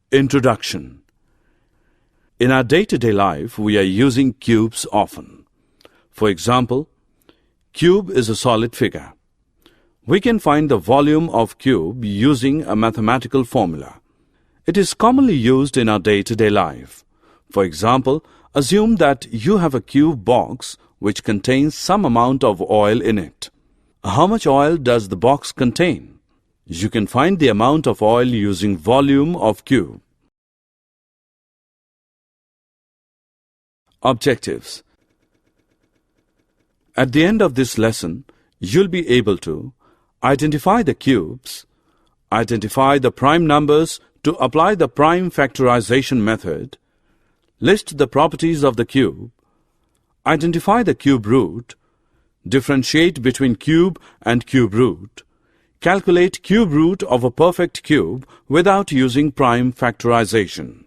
Introduction. In our day-to-day life, we are using cubes often. For example, cube is a solid figure. We can find the volume of cube using a mathematical formula. It is commonly used in our day-to-day life. For example, assume that you have a cube box which contains some amount of oil in it. How much oil does the box contain? You can find the amount of oil using volume of cube. Objectives. At the end of this lesson, you'll be able to identify the cubes, identify the prime numbers to apply the prime factorization method, list the properties of the cube, identify the cube root, differentiate between cube and cube root, calculate cube root of a perfect cube without using prime factorization.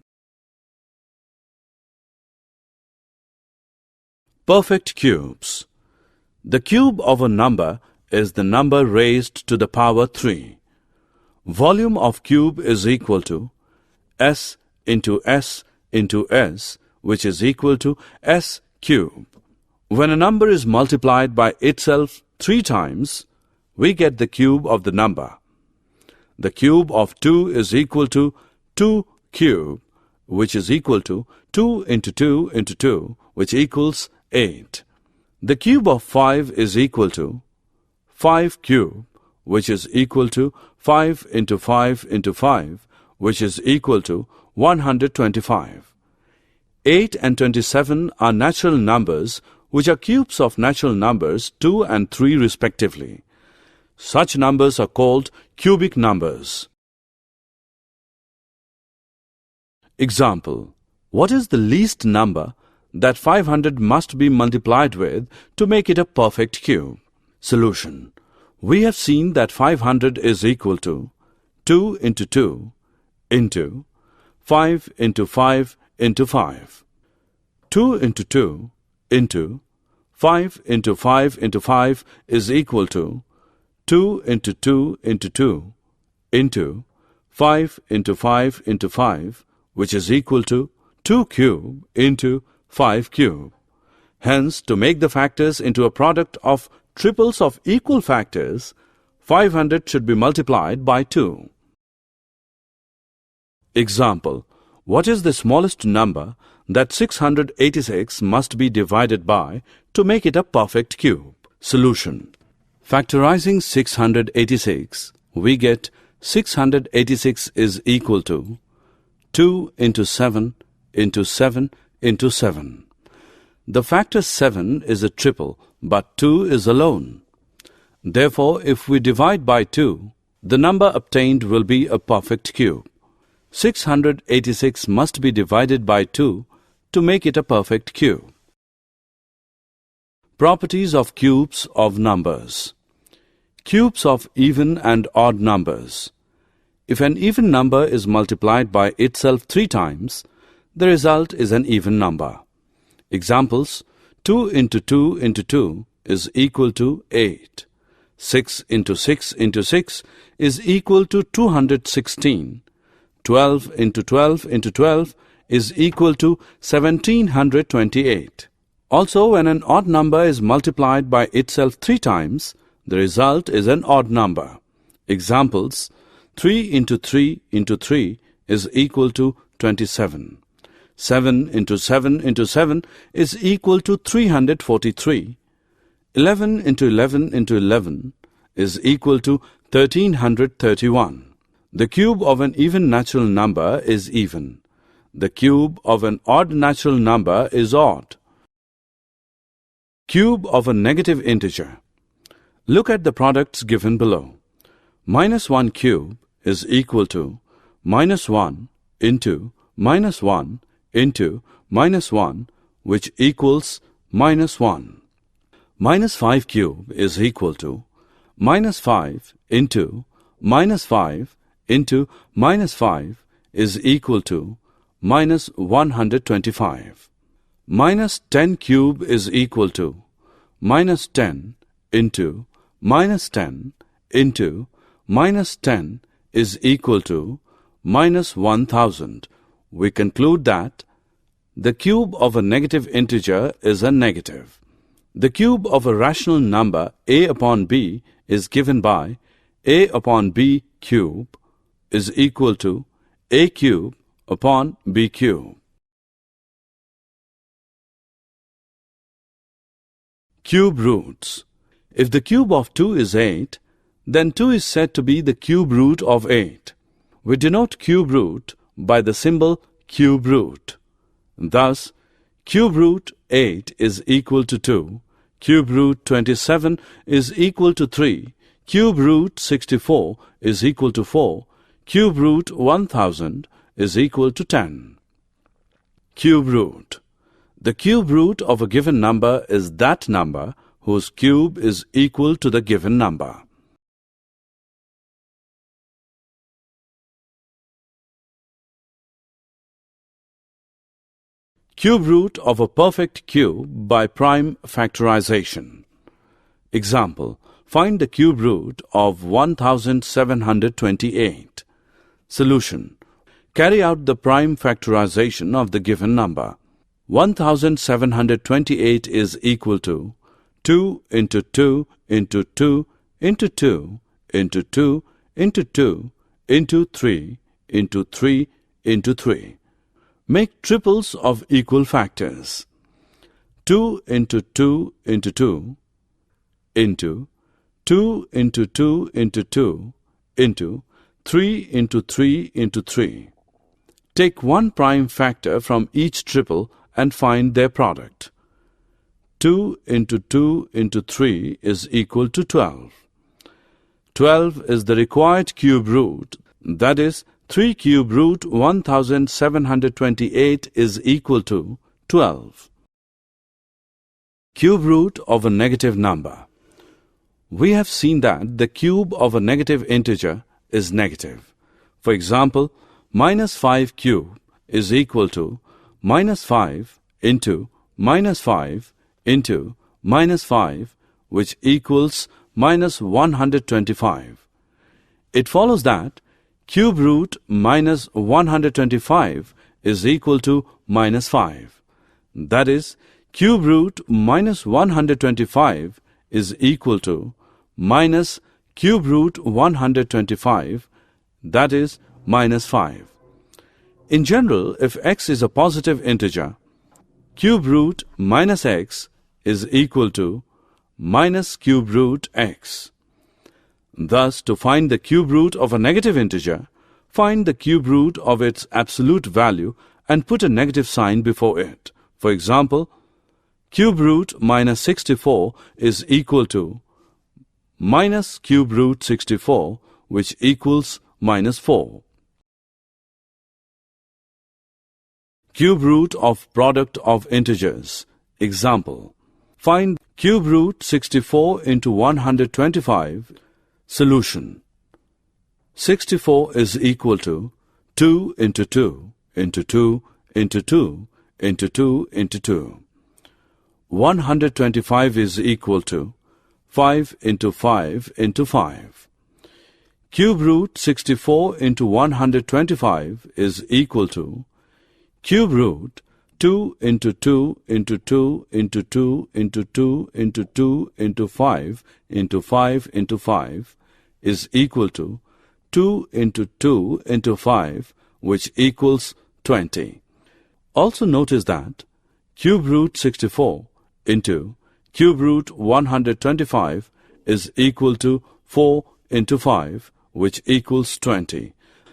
Perfect cubes. The cube of a number is the number raised to the power 3. Volume of cube is equal to S into S into S, which is equal to S cube. When a number is multiplied by itself 3 times, we get the cube of the number. The cube of 2 is equal to 2 cube, which is equal to 2 into 2 into 2, which equals 8. The cube of 5 is equal to 5 cube, which is equal to 5 into 5 into 5, which is equal to 125. 8 and 27 are natural numbers which are cubes of natural numbers 2 and 3 respectively. Such numbers are called cubic numbers. Example. What is the least number that 500 must be multiplied with to make it a perfect cube? Solution. We have seen that 500 is equal to 2 into 2 into 5 into 5 into 5. 2 into 2 into 5 into 5 into 5 is equal to 2 into 2 into 2 into 5 into 5 into 5, which is equal to 2 cube into 5 cube. Hence, to make the factors into a product of triples of equal factors, 500 should be multiplied by 2. Example. What is the smallest number that 686 must be divided by to make it a perfect cube? Solution. Factorizing 686, we get 686 is equal to 2 into 7 into 7 into 7. The factor 7 is a triple, but 2 is alone. Therefore, if we divide by 2, the number obtained will be a perfect cube. 686 must be divided by 2 to make it a perfect cube. Properties of cubes of numbers. Cubes of even and odd numbers. If an even number is multiplied by itself 3 times, the result is an even number. Examples. 2 into 2 into 2 is equal to 8. 6 into 6 into 6 is equal to 216. 12 into 12 into 12 is equal to 1728. Also, when an odd number is multiplied by itself 3 times, the result is an odd number. Examples. 3 into 3 into 3 is equal to 27. 7 into 7 into 7 is equal to 343. 11 into 11 into 11 is equal to 1331. The cube of an even natural number is even. The cube of an odd natural number is odd. Cube of a negative integer. Look at the products given below. -1 cube is equal to -1 into -1 into -1, which equals -1. -5 cube is equal to -5 into -5 into -5 is equal to -125. -10 cube is equal to -10 into -10 into -10 is equal to minus 1000. We conclude that the cube of a negative integer is a negative. The cube of a rational number a upon b is given by a upon b cube is equal to a cube upon b cube. Cube roots. If the cube of 2 is 8, then 2 is said to be the cube root of 8. We denote cube root by the symbol cube root. Thus, cube root 8 is equal to 2, cube root 27 is equal to 3, cube root 64 is equal to 4, cube root 1000 is equal to 10. Cube root. The cube root of a given number is that number whose cube is equal to the given number. Cube root of a perfect cube by prime factorization. Example, find the cube root of 1728. Solution. Carry out the prime factorization of the given number. 1728 is equal to 2 into 2 into 2 into 2 into 2 into 2 into 3 into 3 into 3. Make triples of equal factors. 2 into 2 into 2 into 2 into 2 into 2 into 3 into 3 into 3. Take one prime factor from each triple and find their product. 2 into 2 into 3 is equal to 12. 12 is the required cube root, that is, 3 cube root 1728 is equal to 12. Cube root of a negative number. We have seen that the cube of a negative integer is negative. For example, minus 5 cube is equal to minus 5 into minus 5 into minus 5, which equals minus 125. It follows that cube root minus 125 is equal to minus 5. That is, cube root minus 125 is equal to minus cube root 125, that is, minus 5. In general, if x is a positive integer, cube root minus x is equal to minus cube root x. Thus, to find the cube root of a negative integer, find the cube root of its absolute value and put a negative sign before it. For example, cube root minus 64 is equal to minus cube root 64, which equals minus 4. Cube root of product of integers. Example, find cube root 64 into 125. Solution. 64 is equal to 2 into 2 into 2 into 2 into 2 into 2. 125 is equal to 5 into 5 into 5. Cube root 64 into 125 is equal to cube root 2 into 2 into 2 into 2 into 2 into 2 into 5 into 5 into 5 is equal to 2 into 2 into 5, which equals 20. Also notice that cube root 64 into cube root 125 is equal to 4 into 5, which equals 20.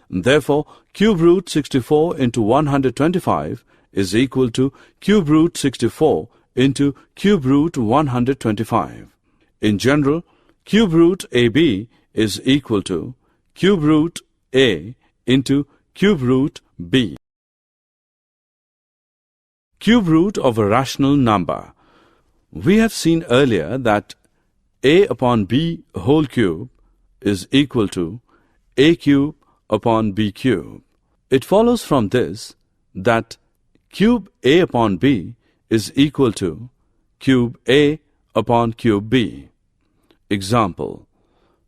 Therefore, cube root 64 into 125 is equal to cube root 64 into cube root 125. In general, cube root AB is equal to cube root A into cube root B. Cube root of a rational number. We have seen earlier that A upon B whole cube is equal to A cube upon B cube. It follows from this that cube A upon B is equal to cube A upon cube B. Example,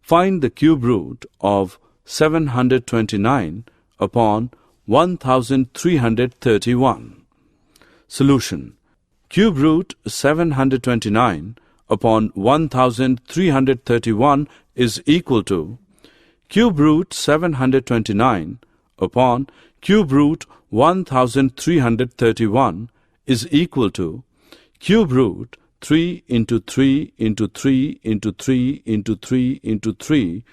find the cube root of 729 upon 1331. Solution. Cube root 729 upon 1331 is equal to cube root 729 upon cube root 1331 is equal to cube root 3 into 3 into 3 into 3 into 3 into 3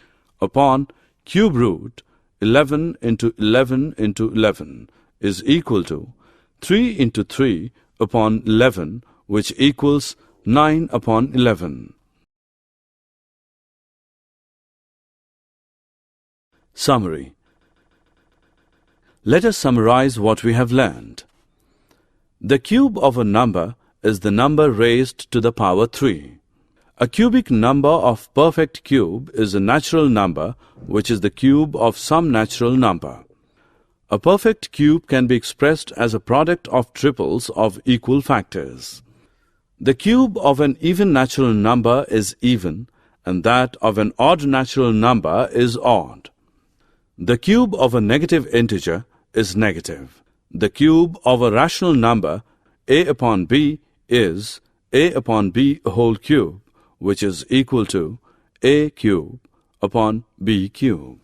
upon cube root 11 into 11 into 11 is equal to 3 into 3 upon 11, which equals 9 upon 11. Summary. Let us summarize what we have learned. The cube of a number is the number raised to the power 3. A cubic number of perfect cube is a natural number which is the cube of some natural number. A perfect cube can be expressed as a product of triples of equal factors. The cube of an even natural number is even, and that of an odd natural number is odd. The cube of a negative integer is negative. The cube of a rational number, a upon b, is a upon b whole cube, which is equal to a cube upon b cube.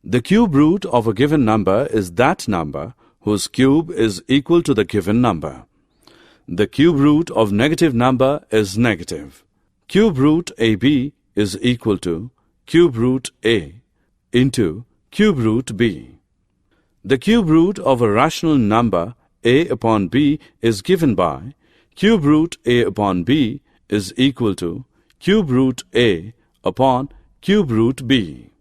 The cube root of a given number is that number whose cube is equal to the given number. The cube root of negative number is negative. Cube root ab is equal to cube root a into cube root b. The cube root of a rational number a upon b is given by cube root a upon b is equal to cube root a upon cube root b.